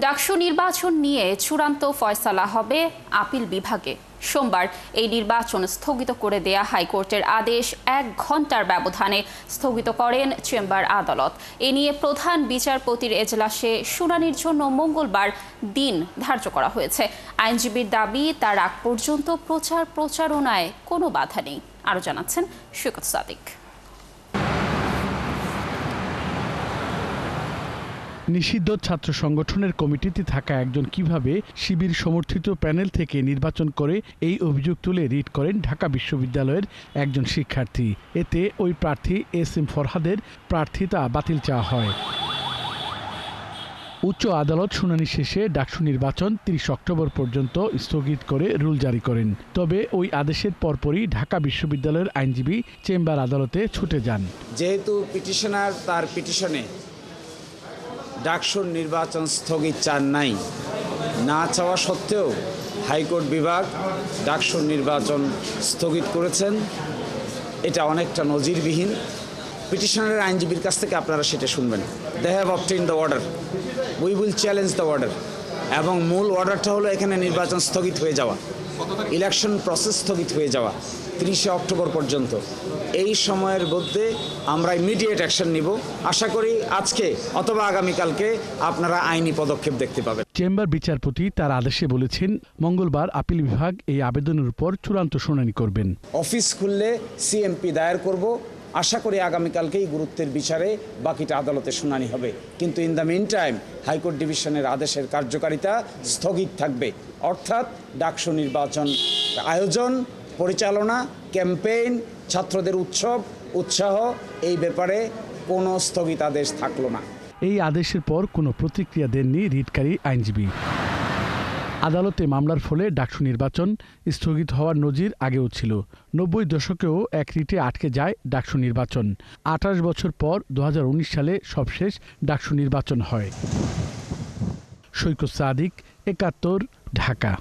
ডাকসু নির্বাচন নিয়ে চূড়ান্ত ফয়সালা হবে আপিল বিভাগে। সোমবার এই নির্বাচন স্থগিত করে দেয়া হাইকোর্টের আদেশ 1 ঘণ্টার ব্যবধানে স্থগিত করেন চেম্বার আদালত। এ নিয়ে প্রধান বিচারপতির এজলাসে শুনানির জন্য মঙ্গলবার দিন ধার্য করা হয়েছে। আইনজীবীর দাবি, তার আগ পর্যন্ত প্রচারণায় কোনো বাধা নেই। আরও জানাচ্ছেন সৈকত সাদিক। নিষিদ্ধ ছাত্র সংগঠনের কমিটিতে থাকা একজন কিভাবে শিবির সমর্থিত প্যানেল থেকে নির্বাচন করে, এই অভিযোগ তুলে রিট করেন ঢাকা বিশ্ববিদ্যালয়ের একজন শিক্ষার্থী। এতে ওই প্রার্থী এস.এম. ফরহাদের প্রার্থিতা বাতিল চাওয়া হয়। উচ্চ আদালত শুনানি শেষে ডাকসু নির্বাচন 30 অক্টোবর পর্যন্ত স্থগিত করে রুল জারি করেন। তবে ওই আদেশের পরপরই ঢাকা বিশ্ববিদ্যালয়ের আইনজীবী চেম্বার আদালতে ছুটে যান। যেহেতু পিটিশনার তার পিটিশনে ডাকসুর নির্বাচন স্থগিত চান নাই, না চাওয়া সত্ত্বেও হাইকোর্ট বিভাগ ডাকসুর নির্বাচন স্থগিত করেছেন। এটা অনেকটা নজিরবিহীন। পিটিশনারের আইনজীবীর কাছ থেকে আপনারা সেটা শুনবেন। They have obtained the order, we will challenge the order. এবং মূল অর্ডারটা হলো এখানে নির্বাচন স্থগিত হয়ে যাওয়া, ইলেকশন প্রসেস স্থগিত হয়ে যাওয়া 30 অক্টোবর পর্যন্ত। এই সময়ের মধ্যে আমরা ইমিডিয়েট অ্যাকশন নিব। আশা করি আজকে অথবা আগামীকালকে আপনারা আইনি পদক্ষেপ দেখতে পাবেন। চেম্বার বিচারপতি তার আদেশে বলেছেন, মঙ্গলবার আপিল বিভাগ এই আবেদনের উপর চূড়ান্ত শুনানি করবেন। অফিস খুললে সিএমপি দায়ের করব। আশা করি আগামীকালকেই গুরুত্বের বিচারে বাকিটা আদালতে শুনানি হবে। কিন্তু in the meantime high court ডিভিশনের আদেশের কার্যকারিতা স্থগিত থাকবে। অর্থাৎ ডাকসু নির্বাচন আয়োজন, পরিচালনা, ক্যাম্পেইন, ছাত্রদের উৎসাহ, এই ব্যাপারে কোনো স্থগিতাদেশ থাকলো না। এই আদেশের পর কোনো প্রতিক্রিয়া দেননি রিটকারী আইনজীবী। আদালতে মামলার ফলে ডাকসু নির্বাচন স্থগিত হওয়ার নজির আগেও ছিল। 90 দশকেও এক রিটে আটকে যায় ডাকসু নির্বাচন। 28 বছর পর 2019 সালে সবশেষ ডাকসু নির্বাচন হয়। সৈকত সাদিক, 71, ঢাকা।